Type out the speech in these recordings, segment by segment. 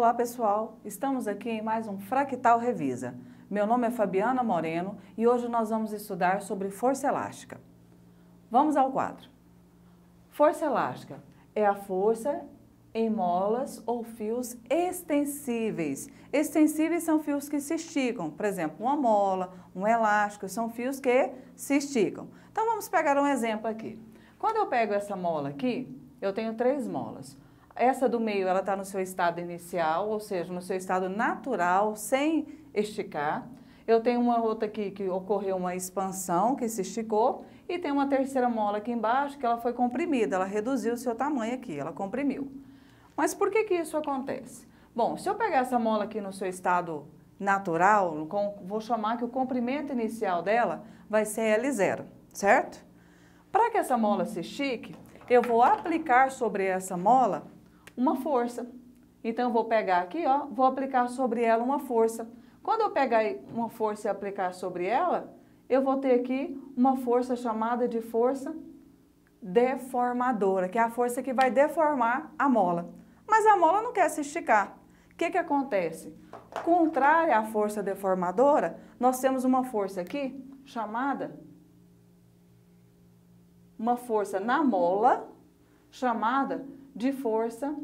Olá pessoal, estamos aqui em mais um Fractal Revisa. Meu nome é Fabiana Moreno e hoje nós vamos estudar sobre força elástica. Vamos ao quadro. Força elástica é a força em molas ou fios extensíveis. Extensíveis são fios que se esticam, por exemplo, uma mola, um elástico, são fios que se esticam. Então vamos pegar um exemplo aqui. Quando eu pego essa mola aqui, eu tenho 3 molas. Essa do meio, ela está no seu estado inicial, ou seja, no seu estado natural, sem esticar. Eu tenho uma outra aqui que ocorreu uma expansão, que se esticou, e tem uma terceira mola aqui embaixo que ela foi comprimida, ela reduziu o seu tamanho aqui, ela comprimiu. Mas por que isso acontece? Bom, se eu pegar essa mola aqui no seu estado natural, vou chamar que o comprimento inicial dela vai ser L0, certo? Para que essa mola se estique, eu vou aplicar sobre essa mola uma força. Então, eu vou pegar aqui, ó, vou aplicar sobre ela uma força. Quando eu pegar uma força e aplicar sobre ela, eu vou ter aqui uma força chamada de força deformadora, que é a força que vai deformar a mola. Mas a mola não quer se esticar. O que acontece? Contrária à força deformadora, nós temos uma força aqui chamada, uma força na mola, chamada de força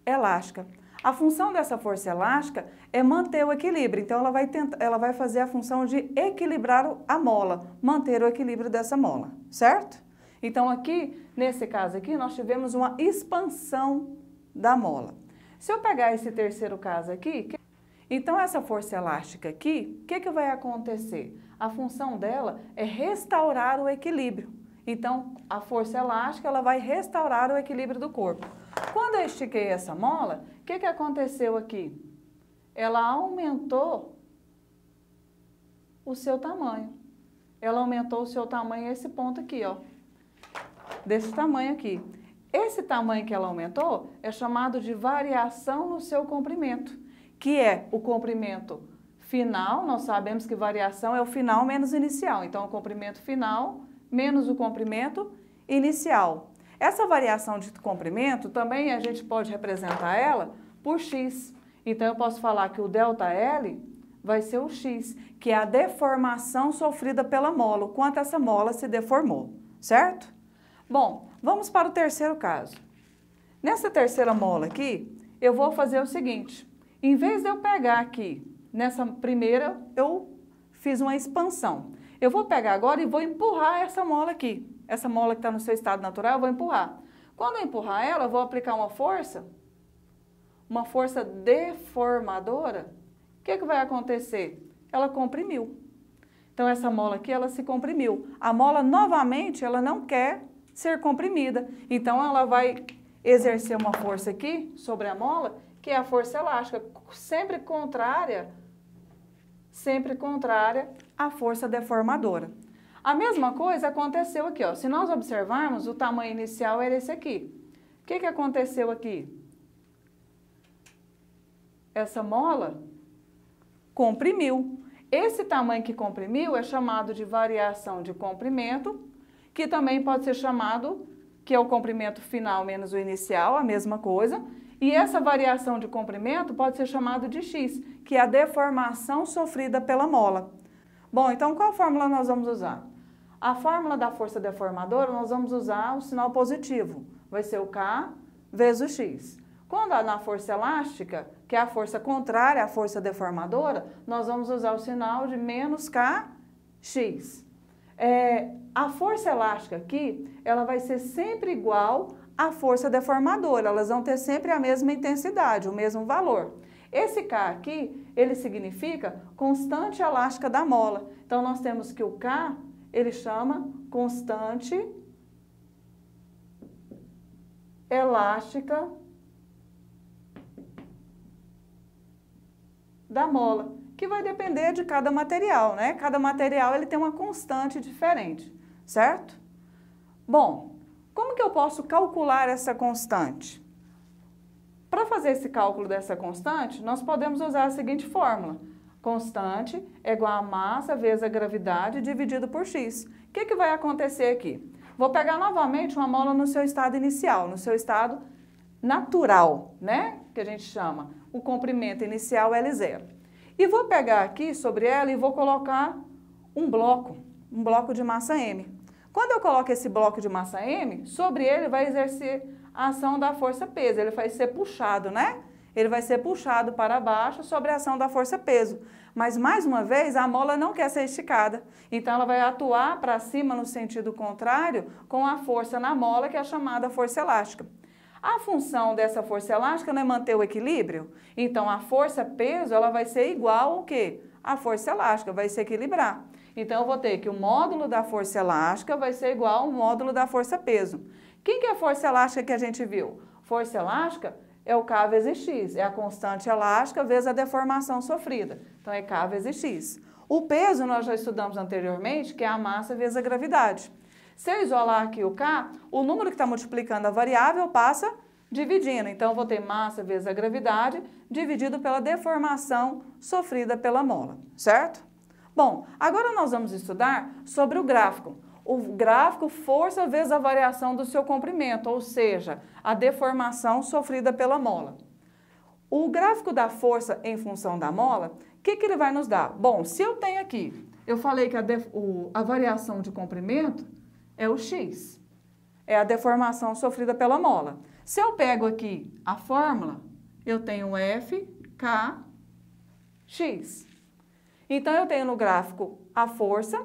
elástica. A função dessa força elástica é manter o equilíbrio. Então, ela vai fazer a função de equilibrar a mola, manter o equilíbrio dessa mola, certo? Então, aqui, nesse caso aqui, nós tivemos uma expansão da mola. Se eu pegar esse terceiro caso aqui, então essa força elástica aqui, o que vai acontecer? A função dela é restaurar o equilíbrio. Então, a força elástica, ela vai restaurar o equilíbrio do corpo. Quando eu estiquei essa mola, o que aconteceu aqui? Ela aumentou o seu tamanho. Ela aumentou o seu tamanho esse ponto aqui, ó. Desse tamanho aqui. Esse tamanho que ela aumentou é chamado de variação no seu comprimento, que é o comprimento final. Nós sabemos que variação é o final menos inicial. Então, o comprimento final menos o comprimento inicial. Essa variação de comprimento também a gente pode representar ela por x. Então, eu posso falar que o ΔL vai ser o x, que é a deformação sofrida pela mola, o quanto essa mola se deformou, certo? Bom, vamos para o terceiro caso. Nessa terceira mola aqui, eu vou fazer o seguinte. Em vez de eu pegar aqui, nessa primeira, eu fiz uma expansão. Eu vou pegar agora e vou empurrar essa mola aqui. Essa mola que está no seu estado natural, eu vou empurrar. Quando eu empurrar ela, eu vou aplicar uma força deformadora. O que vai acontecer? Ela comprimiu. Então, essa mola aqui, ela se comprimiu. A mola, novamente, ela não quer ser comprimida. Então, ela vai exercer uma força aqui sobre a mola, que é a força elástica, sempre contrária à força deformadora. A mesma coisa aconteceu aqui, ó. Se nós observarmos, o tamanho inicial era esse aqui. O que aconteceu aqui? Essa mola comprimiu. Esse tamanho que comprimiu é chamado de variação de comprimento, que também pode ser chamado, que é o comprimento final menos o inicial, a mesma coisa. E essa variação de comprimento pode ser chamado de x, que é a deformação sofrida pela mola. Bom, então qual fórmula nós vamos usar? A fórmula da força deformadora, nós vamos usar o sinal positivo. Vai ser o K vezes o x. Quando na força elástica, que é a força contrária à força deformadora, nós vamos usar o sinal de menos kx. A força elástica aqui, ela vai ser sempre igual à força deformadora. Elas vão ter sempre a mesma intensidade, o mesmo valor. Esse K aqui, ele significa constante elástica da mola. Então, nós temos que o K, ele chama constante elástica da mola, que vai depender de cada material, né? Cada material ele tem uma constante diferente, certo? Bom, como que eu posso calcular essa constante? Para fazer esse cálculo dessa constante, nós podemos usar a seguinte fórmula. Constante é igual a massa vezes a gravidade dividido por x. O que vai acontecer aqui? Vou pegar novamente uma mola no seu estado inicial, no seu estado natural, né? Que a gente chama o comprimento inicial L0. E vou pegar aqui sobre ela e vou colocar um bloco de massa M. Quando eu coloco esse bloco de massa M, sobre ele vai exercer a ação da força peso, ele vai ser puxado, né? Ele vai ser puxado para baixo sobre a ação da força peso. Mas, mais uma vez, a mola não quer ser esticada. Então, ela vai atuar para cima no sentido contrário com a força na mola, que é a chamada força elástica. A função dessa força elástica não é manter o equilíbrio? Então, a força-peso ela vai ser igual ao quê? A força elástica, vai se equilibrar. Então, eu vou ter que o módulo da força elástica vai ser igual ao módulo da força-peso. Quem que é a força elástica que a gente viu? Força elástica é o K vezes X, é a constante elástica vezes a deformação sofrida. Então, é K vezes X. O peso nós já estudamos anteriormente, que é a massa vezes a gravidade. Se eu isolar aqui o K, o número que está multiplicando a variável passa dividindo. Então, eu vou ter massa vezes a gravidade dividido pela deformação sofrida pela mola, certo? Bom, agora nós vamos estudar sobre o gráfico. O gráfico força vezes a variação do seu comprimento, ou seja, a deformação sofrida pela mola. O gráfico da força em função da mola, o que ele vai nos dar? Bom, se eu tenho aqui, eu falei que a variação de comprimento é o X, é a deformação sofrida pela mola. Se eu pego aqui a fórmula, eu tenho F, K, X. Então, eu tenho no gráfico a força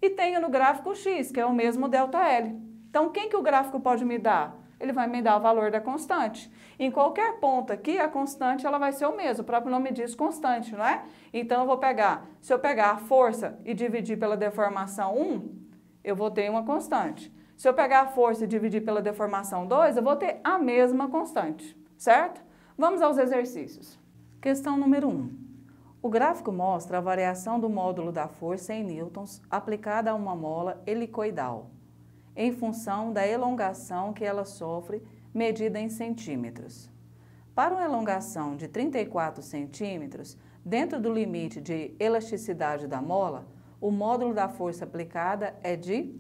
e tenho no gráfico X, que é o mesmo ΔL. Então, quem que o gráfico pode me dar? Ele vai me dar o valor da constante. Em qualquer ponto aqui, a constante ela vai ser o mesmo. O próprio nome diz constante, não é? Então, eu vou pegar, se eu pegar a força e dividir pela deformação 1, eu vou ter uma constante. Se eu pegar a força e dividir pela deformação 2, eu vou ter a mesma constante, certo? Vamos aos exercícios. Questão número 1. O gráfico mostra a variação do módulo da força em newtons aplicada a uma mola helicoidal, em função da elongação que ela sofre, medida em centímetros. Para uma elongação de 34 centímetros, dentro do limite de elasticidade da mola, o módulo da força aplicada é de...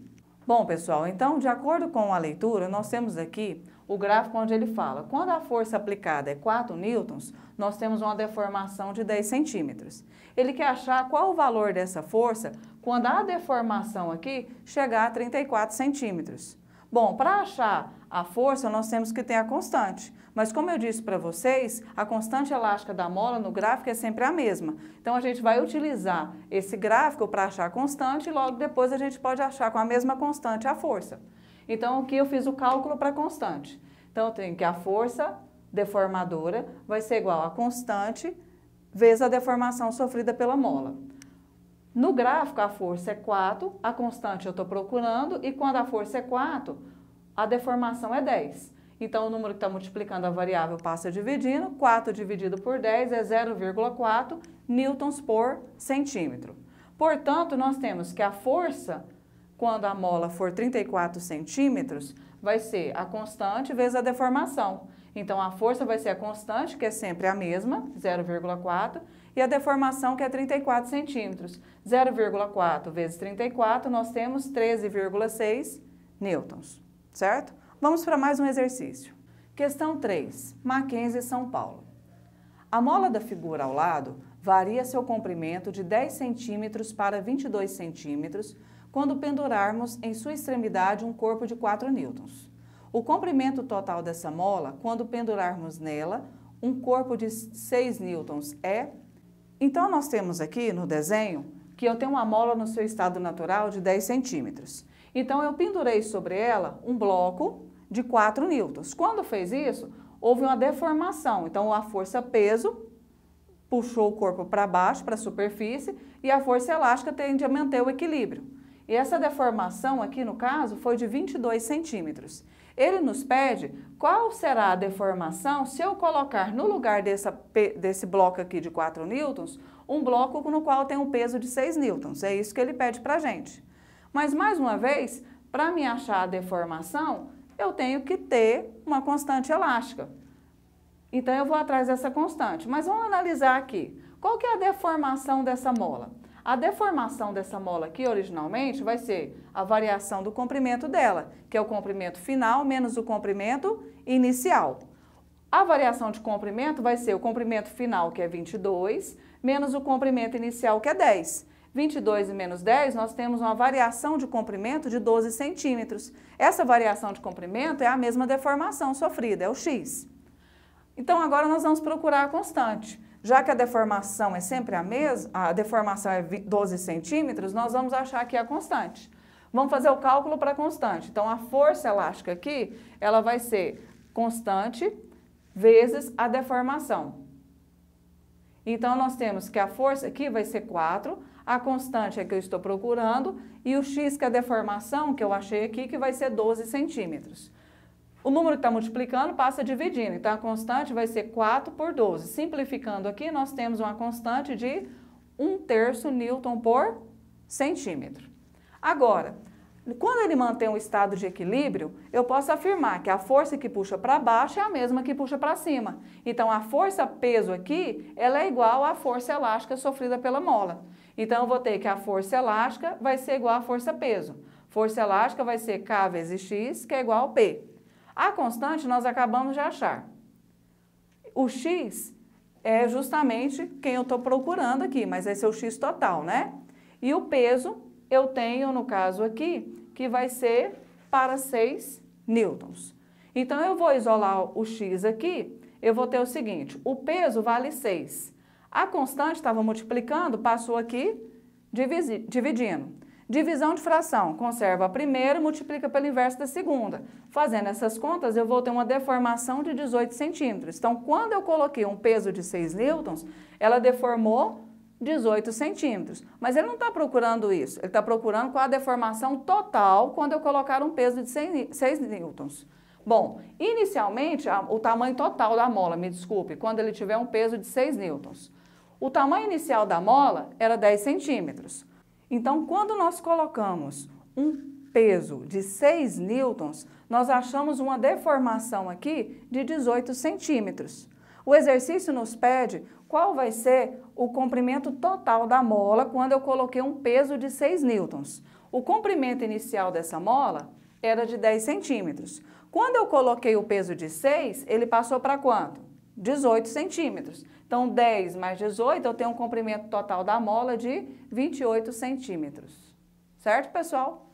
Bom, pessoal, então, de acordo com a leitura, nós temos aqui o gráfico onde ele fala, quando a força aplicada é 4 newtons, nós temos uma deformação de 10 centímetros. Ele quer achar qual o valor dessa força quando a deformação aqui chegar a 34 centímetros. Bom, para achar a força, nós temos que ter a constante. Mas como eu disse para vocês, a constante elástica da mola no gráfico é sempre a mesma. Então, a gente vai utilizar esse gráfico para achar a constante e logo depois a gente pode achar com a mesma constante a força. Então, aqui eu fiz o cálculo para a constante. Então, eu tenho que a força deformadora vai ser igual a constante vezes a deformação sofrida pela mola. No gráfico, a força é 4, a constante eu estou procurando, e quando a força é 4, a deformação é 10. Então, o número que está multiplicando a variável passa dividindo, 4 dividido por 10 é 0,4 newtons por centímetro. Portanto, nós temos que a força, quando a mola for 34 centímetros, vai ser a constante vezes a deformação. Então, a força vai ser a constante, que é sempre a mesma, 0,4, e a deformação, que é 34 centímetros. 0,4 vezes 34, nós temos 13,6 newtons, certo? Vamos para mais um exercício. Questão 3, Mackenzie, São Paulo. A mola da figura ao lado varia seu comprimento de 10 centímetros para 22 centímetros quando pendurarmos em sua extremidade um corpo de 4 newtons. O comprimento total dessa mola, quando pendurarmos nela um corpo de 6 newtons é... Então, nós temos aqui no desenho que eu tenho uma mola no seu estado natural de 10 centímetros. Então, eu pendurei sobre ela um bloco de 4 newtons. Quando fez isso, houve uma deformação. Então, a força-peso puxou o corpo para baixo, para a superfície, e a força elástica tende a manter o equilíbrio. E essa deformação aqui, no caso, foi de 22 centímetros. Ele nos pede qual será a deformação se eu colocar no lugar desse bloco aqui de 4 newtons, um bloco no qual tem um peso de 6 newtons. É isso que ele pede para a gente. Mas, mais uma vez, para me achar a deformação, eu tenho que ter uma constante elástica. Então, eu vou atrás dessa constante. Mas vamos analisar aqui. Qual que é a deformação dessa mola? A deformação dessa mola aqui, originalmente, vai ser a variação do comprimento dela, que é o comprimento final menos o comprimento inicial. A variação de comprimento vai ser o comprimento final, que é 22, menos o comprimento inicial, que é 10. 22 e menos 10, nós temos uma variação de comprimento de 12 centímetros. Essa variação de comprimento é a mesma deformação sofrida, é o x. Então, agora nós vamos procurar a constante. Já que a deformação é sempre a mesma, a deformação é 12 centímetros, nós vamos achar aqui a constante. Vamos fazer o cálculo para a constante. Então, a força elástica aqui, ela vai ser constante vezes a deformação. Então, nós temos que a força aqui vai ser 4, a constante é que eu estou procurando, e o x, que é a deformação, que eu achei aqui, que vai ser 12 centímetros. O número que está multiplicando passa dividindo, então a constante vai ser 4 por 12. Simplificando aqui, nós temos uma constante de 1/3 Newton por centímetro. Agora, quando ele mantém um estado de equilíbrio, eu posso afirmar que a força que puxa para baixo é a mesma que puxa para cima. Então, a força-peso aqui, ela é igual à força elástica sofrida pela mola. Então, eu vou ter que a força elástica vai ser igual à força-peso. Força elástica vai ser K vezes X, que é igual a P. A constante nós acabamos de achar. O X é justamente quem eu estou procurando aqui, mas esse é o X total, né? E o peso eu tenho, no caso aqui, que vai ser para 6 newtons. Então, eu vou isolar o X aqui, eu vou ter o seguinte, o peso vale 6. A constante estava multiplicando, passou aqui, dividindo. Divisão de fração, conserva a primeira, multiplica pelo inverso da segunda. Fazendo essas contas, eu vou ter uma deformação de 18 centímetros. Então, quando eu coloquei um peso de 6 newtons, ela deformou 18 centímetros. Mas ele não está procurando isso, ele está procurando qual a deformação total quando eu colocar um peso de 6 newtons. Bom, inicialmente, o tamanho total da mola, me desculpe, quando ele tiver um peso de 6 newtons. O tamanho inicial da mola era 10 centímetros. Então, quando nós colocamos um peso de 6 newtons, nós achamos uma deformação aqui de 18 centímetros. O exercício nos pede qual vai ser o comprimento total da mola quando eu coloquei um peso de 6 newtons. O comprimento inicial dessa mola era de 10 centímetros. Quando eu coloquei o peso de 6, ele passou para quanto? 18 centímetros. Então, 10 mais 18, eu tenho um comprimento total da mola de 28 centímetros. Certo, pessoal?